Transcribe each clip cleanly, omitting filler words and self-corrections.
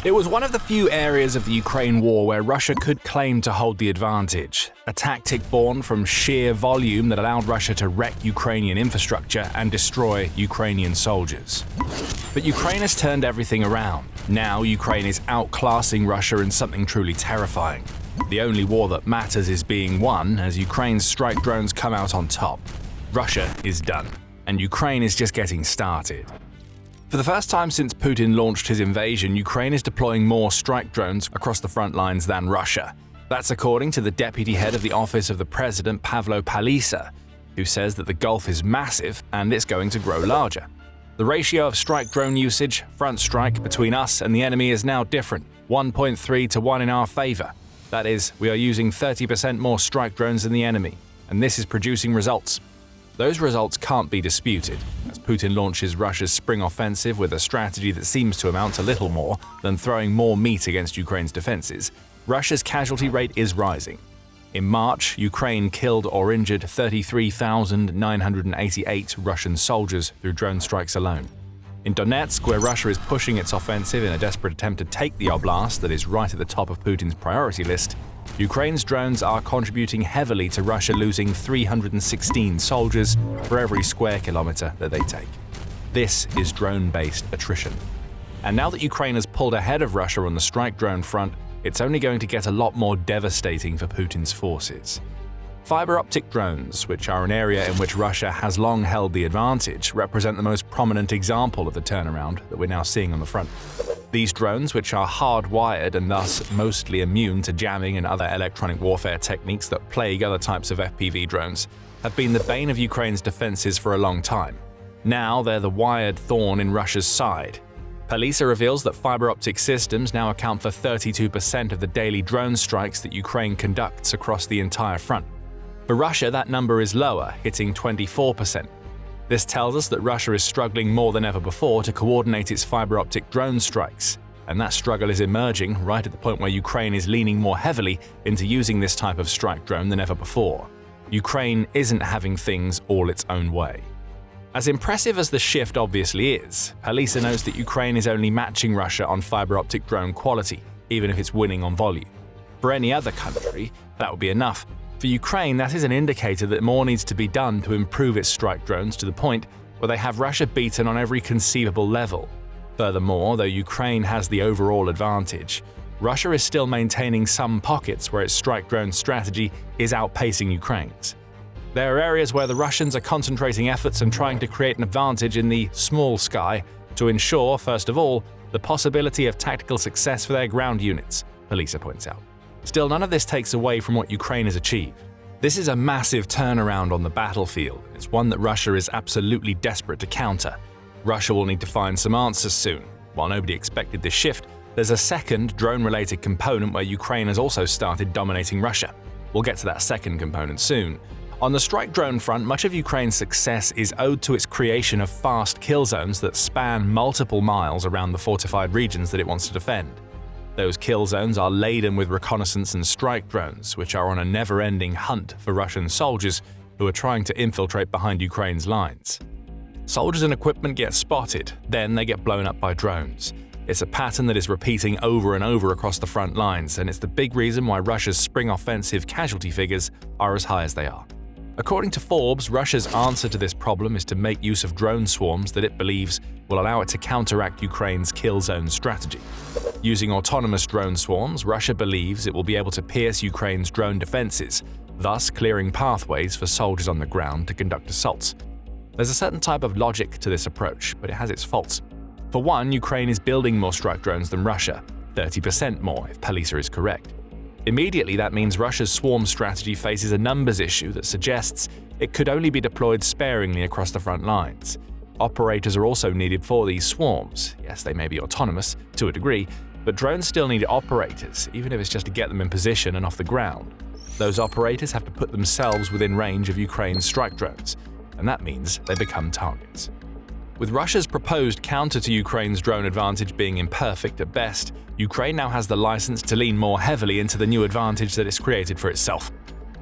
It was one of the few areas of the Ukraine war where Russia could claim to hold the advantage, a tactic born from sheer volume that allowed Russia to wreck Ukrainian infrastructure and destroy Ukrainian soldiers. But Ukraine has turned everything around. Now Ukraine is outclassing Russia in something truly terrifying. The only war that matters is being won as Ukraine's strike drones come out on top. Russia is done, and Ukraine is just getting started. For the first time since Putin launched his invasion, Ukraine is deploying more strike drones across the front lines than Russia. That's according to the deputy head of the office of the president, Pavlo Palisa, who says that the gulf is massive and it's going to grow larger. The ratio of strike drone usage, front strike, between us and the enemy is now different, 1.3 to 1 in our favor. That is, we are using 30% more strike drones than the enemy, and this is producing results. Those results can't be disputed, as Putin launches Russia's spring offensive with a strategy that seems to amount to little more than throwing more meat against Ukraine's defenses. Russia's casualty rate is rising. In March, Ukraine killed or injured 33,988 Russian soldiers through drone strikes alone. In Donetsk, where Russia is pushing its offensive in a desperate attempt to take the oblast that is right at the top of Putin's priority list, Ukraine's drones are contributing heavily to Russia losing 316 soldiers for every square kilometer that they take. This is drone-based attrition. And now that Ukraine has pulled ahead of Russia on the strike drone front, it's only going to get a lot more devastating for Putin's forces. Fiber-optic drones, which are an area in which Russia has long held the advantage, represent the most prominent example of the turnaround that we're now seeing on the front. These drones, which are hardwired and thus mostly immune to jamming and other electronic warfare techniques that plague other types of FPV drones, have been the bane of Ukraine's defenses for a long time. Now they're the wired thorn in Russia's side. Palisa reveals that fiber-optic systems now account for 32% of the daily drone strikes that Ukraine conducts across the entire front. For Russia, that number is lower, hitting 24%. This tells us that Russia is struggling more than ever before to coordinate its fiber-optic drone strikes, and that struggle is emerging right at the point where Ukraine is leaning more heavily into using this type of strike drone than ever before. Ukraine isn't having things all its own way. As impressive as the shift obviously is, Palisa notes that Ukraine is only matching Russia on fiber-optic drone quality, even if it's winning on volume. For any other country, that would be enough. For Ukraine, that is an indicator that more needs to be done to improve its strike drones to the point where they have Russia beaten on every conceivable level. Furthermore, though Ukraine has the overall advantage, Russia is still maintaining some pockets where its strike drone strategy is outpacing Ukraine's. There are areas where the Russians are concentrating efforts and trying to create an advantage in the small sky to ensure, first of all, the possibility of tactical success for their ground units, Palisa points out. Still, none of this takes away from what Ukraine has achieved. This is a massive turnaround on the battlefield. It's one that Russia is absolutely desperate to counter. Russia will need to find some answers soon. While nobody expected this shift, there's a second drone-related component where Ukraine has also started dominating Russia. We'll get to that second component soon. On the strike drone front, much of Ukraine's success is owed to its creation of fast kill zones that span multiple miles around the fortified regions that it wants to defend. Those kill zones are laden with reconnaissance and strike drones, which are on a never-ending hunt for Russian soldiers who are trying to infiltrate behind Ukraine's lines. Soldiers and equipment get spotted, then they get blown up by drones. It's a pattern that is repeating over and over across the front lines, and it's the big reason why Russia's spring offensive casualty figures are as high as they are. According to Forbes, Russia's answer to this problem is to make use of drone swarms that it believes will allow it to counteract Ukraine's kill zone strategy. Using autonomous drone swarms, Russia believes it will be able to pierce Ukraine's drone defenses, thus clearing pathways for soldiers on the ground to conduct assaults. There's a certain type of logic to this approach, but it has its faults. For one, Ukraine is building more strike drones than Russia, 30% more if Palisa is correct. Immediately, that means Russia's swarm strategy faces a numbers issue that suggests it could only be deployed sparingly across the front lines. Operators are also needed for these swarms. Yes, they may be autonomous, to a degree, but drones still need operators, even if it's just to get them in position and off the ground. Those operators have to put themselves within range of Ukraine's strike drones, and that means they become targets. With Russia's proposed counter to Ukraine's drone advantage being imperfect at best, Ukraine now has the license to lean more heavily into the new advantage that it's created for itself.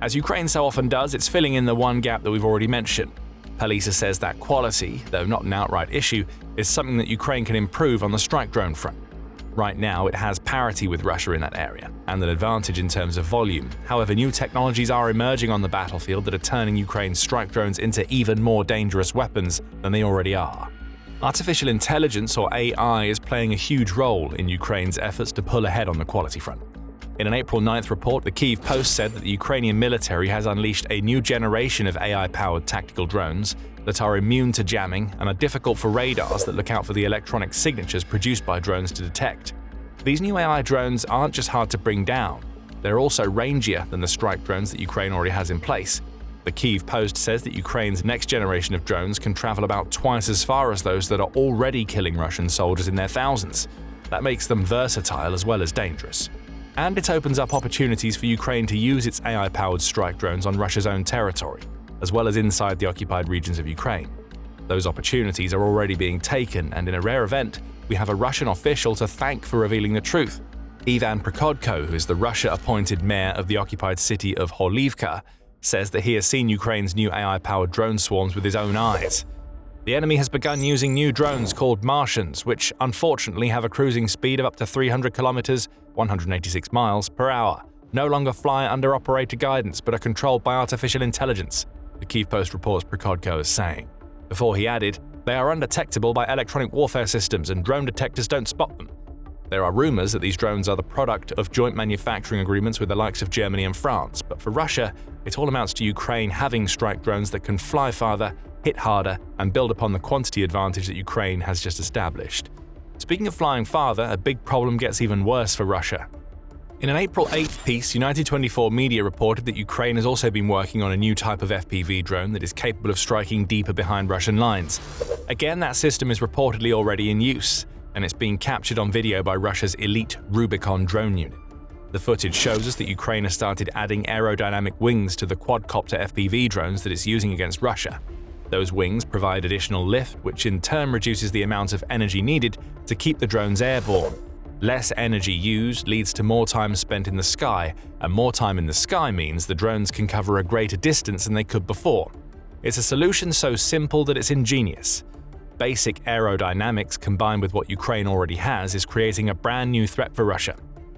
As Ukraine so often does, it's filling in the one gap that we've already mentioned. Palisa says that quality, though not an outright issue, is something that Ukraine can improve on the strike drone front. Right now, it has parity with Russia in that area, and an advantage in terms of volume. However, new technologies are emerging on the battlefield that are turning Ukraine's strike drones into even more dangerous weapons than they already are. Artificial intelligence, or AI, is playing a huge role in Ukraine's efforts to pull ahead on the quality front. In an April 9th report, the Kyiv Post said that the Ukrainian military has unleashed a new generation of AI-powered tactical drones that are immune to jamming and are difficult for radars that look out for the electronic signatures produced by drones to detect. These new AI drones aren't just hard to bring down, they're also rangier than the strike drones that Ukraine already has in place. The Kyiv Post says that Ukraine's next generation of drones can travel about twice as far as those that are already killing Russian soldiers in their thousands. That makes them versatile as well as dangerous. And it opens up opportunities for Ukraine to use its AI-powered strike drones on Russia's own territory, as well as inside the occupied regions of Ukraine. Those opportunities are already being taken, and in a rare event, we have a Russian official to thank for revealing the truth. Ivan Prikodko, who is the Russia-appointed mayor of the occupied city of Horlivka, says that he has seen Ukraine's new AI-powered drone swarms with his own eyes. The enemy has begun using new drones called Martians, which unfortunately have a cruising speed of up to 300 kilometers (186 miles) per hour, no longer fly under operator guidance but are controlled by artificial intelligence, the Kyiv Post reports Prikodko as saying. Before he added, they are undetectable by electronic warfare systems and drone detectors don't spot them. There are rumors that these drones are the product of joint manufacturing agreements with the likes of Germany and France, but for Russia, it all amounts to Ukraine having strike drones that can fly farther, hit harder, and build upon the quantity advantage that Ukraine has just established. Speaking of flying farther, a big problem gets even worse for Russia. In an April 8th piece, United 24 Media reported that Ukraine has also been working on a new type of FPV drone that is capable of striking deeper behind Russian lines. Again, that system is reportedly already in use, and it's being captured on video by Russia's elite Rubicon drone unit. The footage shows us that Ukraine has started adding aerodynamic wings to the quadcopter FPV drones that it's using against Russia. Those wings provide additional lift, which in turn reduces the amount of energy needed to keep the drones airborne. Less energy used leads to more time spent in the sky, and more time in the sky means the drones can cover a greater distance than they could before. It's a solution so simple that it's ingenious. Basic aerodynamics combined with what Ukraine already has is creating a brand new threat for Russia.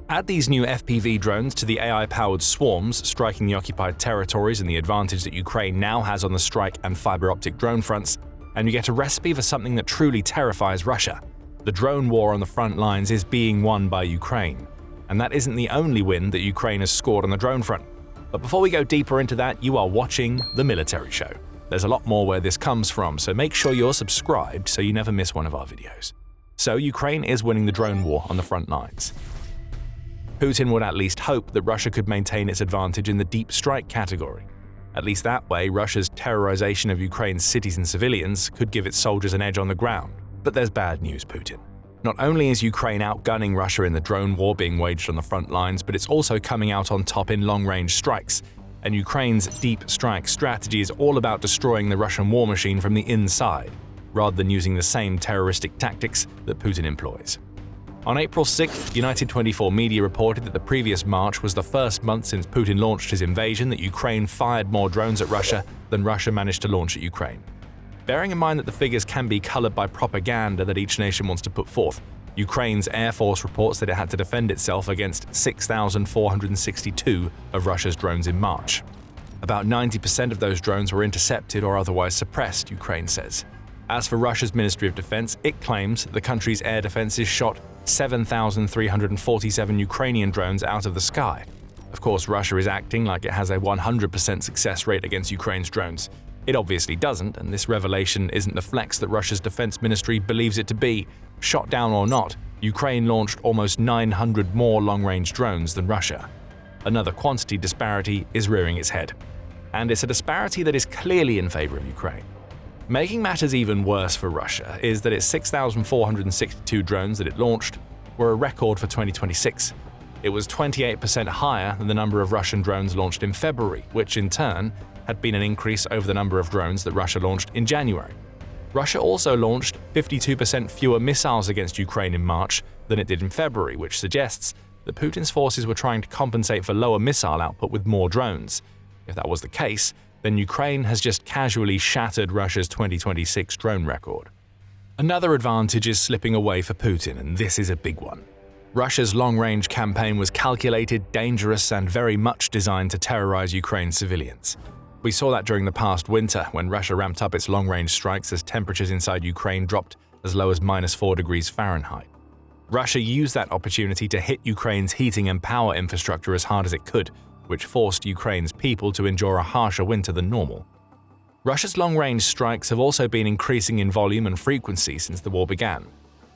Add these new FPV drones to the AI-powered swarms striking the occupied territories and the advantage that Ukraine now has on the strike and fiber-optic drone fronts, and you get a recipe for something that truly terrifies Russia. The drone war on the front lines is being won by Ukraine, and that isn't the only win that Ukraine has scored on the drone front. But before we go deeper into that, you are watching The Military Show. There's a lot more where this comes from, so make sure you're subscribed so you never miss one of our videos. So Ukraine is winning the drone war on the front lines. Putin would at least hope that Russia could maintain its advantage in the deep strike category. At least that way, Russia's terrorization of Ukraine's cities and civilians could give its soldiers an edge on the ground. But there's bad news, Putin. Not only is Ukraine outgunning Russia in the drone war being waged on the front lines, but it's also coming out on top in long-range strikes. And Ukraine's deep strike strategy is all about destroying the Russian war machine from the inside, rather than using the same terroristic tactics that Putin employs. On April 6th, United 24 Media reported that the previous March was the first month since Putin launched his invasion that Ukraine fired more drones at Russia than Russia managed to launch at Ukraine. Bearing in mind that the figures can be colored by propaganda that each nation wants to put forth, Ukraine's Air Force reports that it had to defend itself against 6,462 of Russia's drones in March. About 90% of those drones were intercepted or otherwise suppressed, Ukraine says. As for Russia's Ministry of Defense, it claims the country's air defenses shot 7,347 Ukrainian drones out of the sky. Of course, Russia is acting like it has a 100% success rate against Ukraine's drones. It obviously doesn't, and this revelation isn't the flex that Russia's defense ministry believes it to be. Shot down or not, Ukraine launched almost 900 more long-range drones than Russia. Another quantity disparity is rearing its head. And it's a disparity that is clearly in favor of Ukraine. Making matters even worse for Russia is that its 6,462 drones that it launched were a record for 2026. It was 28% higher than the number of Russian drones launched in February, which in turn had been an increase over the number of drones that Russia launched in January. Russia also launched 52% fewer missiles against Ukraine in March than it did in February, which suggests that Putin's forces were trying to compensate for lower missile output with more drones. If that was the case, then Ukraine has just casually shattered Russia's 2026 drone record. Another advantage is slipping away for Putin, and this is a big one. Russia's long-range campaign was calculated, dangerous, and very much designed to terrorize Ukraine's civilians. We saw that during the past winter when Russia ramped up its long-range strikes as temperatures inside Ukraine dropped as low as -4 degrees Fahrenheit. Russia used that opportunity to hit Ukraine's heating and power infrastructure as hard as it could, which forced Ukraine's people to endure a harsher winter than normal. Russia's long-range strikes have also been increasing in volume and frequency since the war began.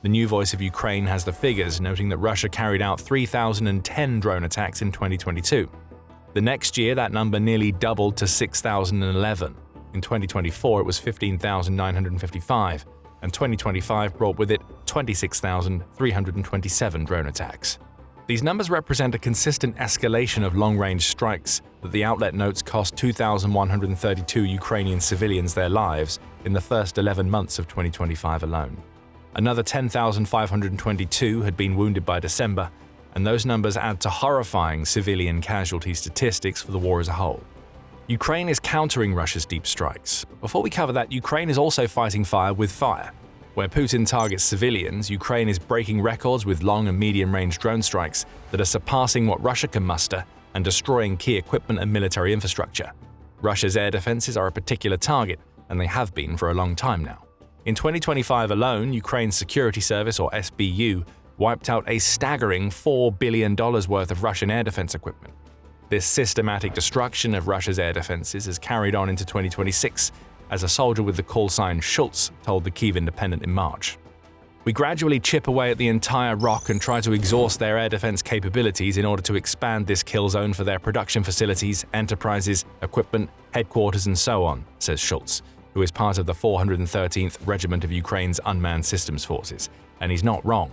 The New Voice of Ukraine has the figures, noting that Russia carried out 3,010 drone attacks in 2022. The next year, that number nearly doubled to 6,011. In 2024, it was 15,955, and 2025 brought with it 26,327 drone attacks. These numbers represent a consistent escalation of long-range strikes that the outlet notes cost 2,132 Ukrainian civilians their lives in the first 11 months of 2025 alone. Another 10,522 had been wounded by December, and those numbers add to horrifying civilian casualty statistics for the war as a whole. Ukraine is countering Russia's deep strikes. But before we cover that, Ukraine is also fighting fire with fire. Where Putin targets civilians, Ukraine is breaking records with long and medium-range drone strikes that are surpassing what Russia can muster and destroying key equipment and military infrastructure. Russia's air defenses are a particular target, and they have been for a long time now. In 2025 alone, Ukraine's security service, or SBU, wiped out a staggering $4 billion worth of Russian air defense equipment. This systematic destruction of Russia's air defenses has carried on into 2026, as a soldier with the call sign Schultz told the Kyiv Independent in March. We gradually chip away at the entire rock and try to exhaust their air defense capabilities in order to expand this kill zone for their production facilities, enterprises, equipment, headquarters, and so on, says Schultz, who is part of the 413th Regiment of Ukraine's Unmanned Systems Forces, and he's not wrong.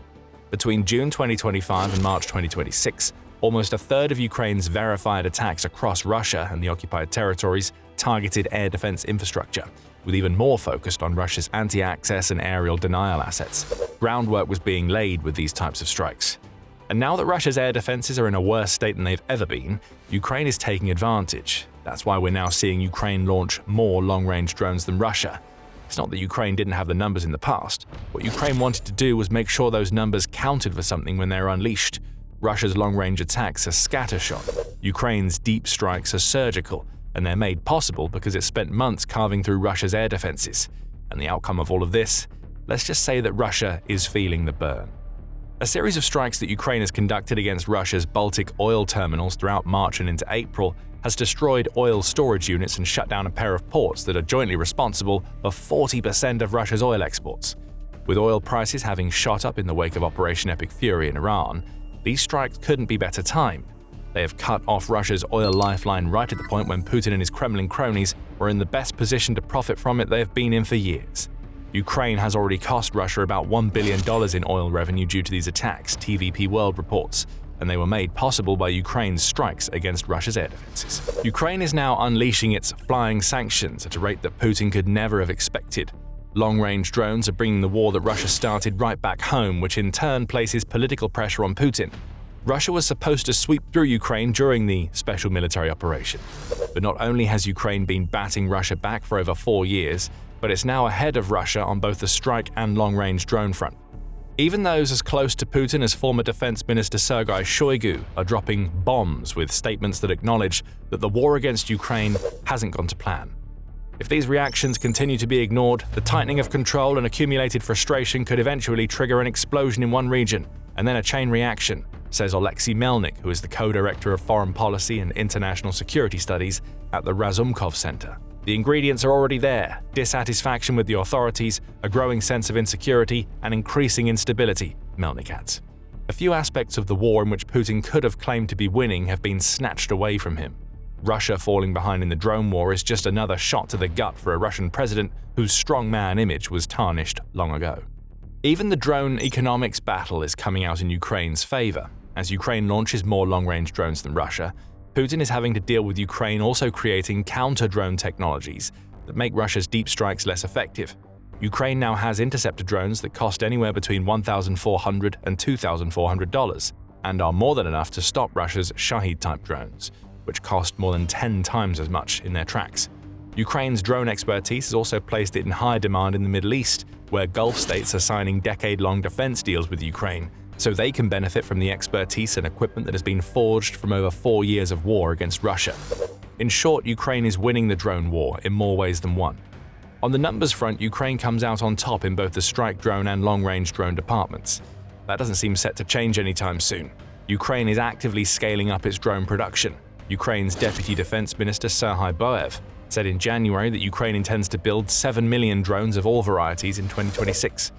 Between June 2025 and March 2026, almost a third of Ukraine's verified attacks across Russia and the occupied territories targeted air defense infrastructure, with even more focused on Russia's anti-access and aerial denial assets. Groundwork was being laid with these types of strikes. And now that Russia's air defenses are in a worse state than they've ever been, Ukraine is taking advantage. That's why we're now seeing Ukraine launch more long-range drones than Russia. It's not that Ukraine didn't have the numbers in the past. What Ukraine wanted to do was make sure those numbers counted for something when they're unleashed. Russia's long-range attacks are scattershot. Ukraine's deep strikes are surgical, and they're made possible because it spent months carving through Russia's air defenses. And the outcome of all of this? Let's just say that Russia is feeling the burn. A series of strikes that Ukraine has conducted against Russia's Baltic oil terminals throughout March and into April has destroyed oil storage units and shut down a pair of ports that are jointly responsible for 40% of Russia's oil exports. With oil prices having shot up in the wake of Operation Epic Fury in Iran, these strikes couldn't be better timed. They have cut off Russia's oil lifeline right at the point when Putin and his Kremlin cronies were in the best position to profit from it they have been in for years. Ukraine has already cost Russia about $1 billion in oil revenue due to these attacks, TVP World reports, and they were made possible by Ukraine's strikes against Russia's air defenses. Ukraine is now unleashing its flying sanctions at a rate that Putin could never have expected. Long-range drones are bringing the war that Russia started right back home, which in turn places political pressure on Putin. Russia was supposed to sweep through Ukraine during the special military operation. But not only has Ukraine been batting Russia back for over 4 years, but it's now ahead of Russia on both the strike and long-range drone front. Even those as close to Putin as former Defense Minister Sergei Shoigu are dropping bombs with statements that acknowledge that the war against Ukraine hasn't gone to plan. If these reactions continue to be ignored, the tightening of control and accumulated frustration could eventually trigger an explosion in one region, and then a chain reaction, says Alexei Melnik, who is the co-director of Foreign Policy and International Security Studies at the Razumkov Center. The ingredients are already there: dissatisfaction with the authorities, a growing sense of insecurity, and increasing instability, Melnik adds. A few aspects of the war in which Putin could have claimed to be winning have been snatched away from him. Russia falling behind in the drone war is just another shot to the gut for a Russian president whose strongman image was tarnished long ago. Even the drone economics battle is coming out in Ukraine's favor. As Ukraine launches more long-range drones than Russia, Putin is having to deal with Ukraine also creating counter-drone technologies that make Russia's deep strikes less effective. Ukraine now has interceptor drones that cost anywhere between $1,400 and $2,400 and are more than enough to stop Russia's Shahid-type drones, which cost more than 10 times as much in their tracks. Ukraine's drone expertise has also placed it in high demand in the Middle East, where Gulf states are signing decade-long defense deals with Ukraine, so they can benefit from the expertise and equipment that has been forged from over 4 years of war against Russia. In short, Ukraine is winning the drone war in more ways than one. On the numbers front, Ukraine comes out on top in both the strike drone and long-range drone departments. That doesn't seem set to change anytime soon. Ukraine is actively scaling up its drone production. Ukraine's Deputy Defense Minister Serhiy Boev said in January that Ukraine intends to build 7 million drones of all varieties in 2026.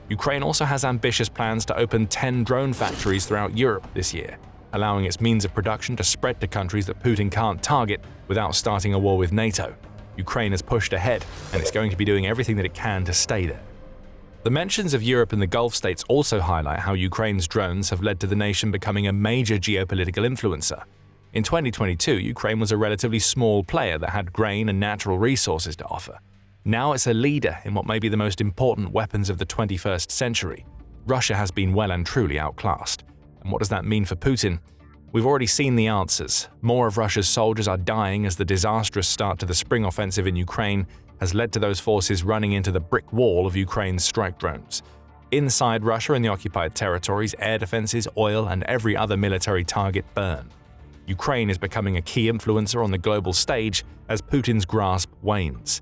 Ukraine also has ambitious plans to open 10 drone factories throughout Europe this year, allowing its means of production to spread to countries that Putin can't target without starting a war with NATO. Ukraine has pushed ahead, and it's going to be doing everything that it can to stay there. The mentions of Europe and the Gulf states also highlight how Ukraine's drones have led to the nation becoming a major geopolitical influencer. In 2022, Ukraine was a relatively small player that had grain and natural resources to offer. Now it's a leader in what may be the most important weapons of the 21st century. Russia has been well and truly outclassed. And what does that mean for Putin? We've already seen the answers. More of Russia's soldiers are dying as the disastrous start to the spring offensive in Ukraine has led to those forces running into the brick wall of Ukraine's strike drones. Inside Russia and the occupied territories, air defenses, oil, and every other military target burn. Ukraine is becoming a key influencer on the global stage as Putin's grasp wanes.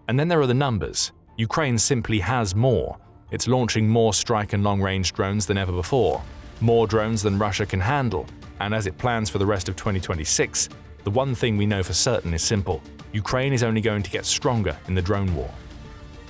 And then there are the numbers. Ukraine simply has more. It's launching more strike and long-range drones than ever before, more drones than Russia can handle, and as it plans for the rest of 2026, the one thing we know for certain is simple: Ukraine is only going to get stronger in the drone war.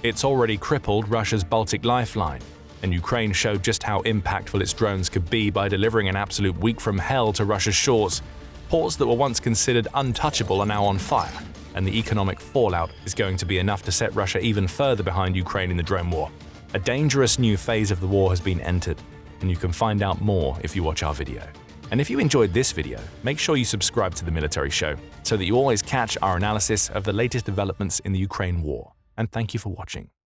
It's already crippled Russia's Baltic lifeline, and Ukraine showed just how impactful its drones could be by delivering an absolute week from hell to Russia's shores. Ports that were once considered untouchable are now on fire, and the economic fallout is going to be enough to set Russia even further behind Ukraine in the drone war. A dangerous new phase of the war has been entered, and you can find out more if you watch our video. And if you enjoyed this video, make sure you subscribe to The Military Show so that you always catch our analysis of the latest developments in the Ukraine war. And thank you for watching.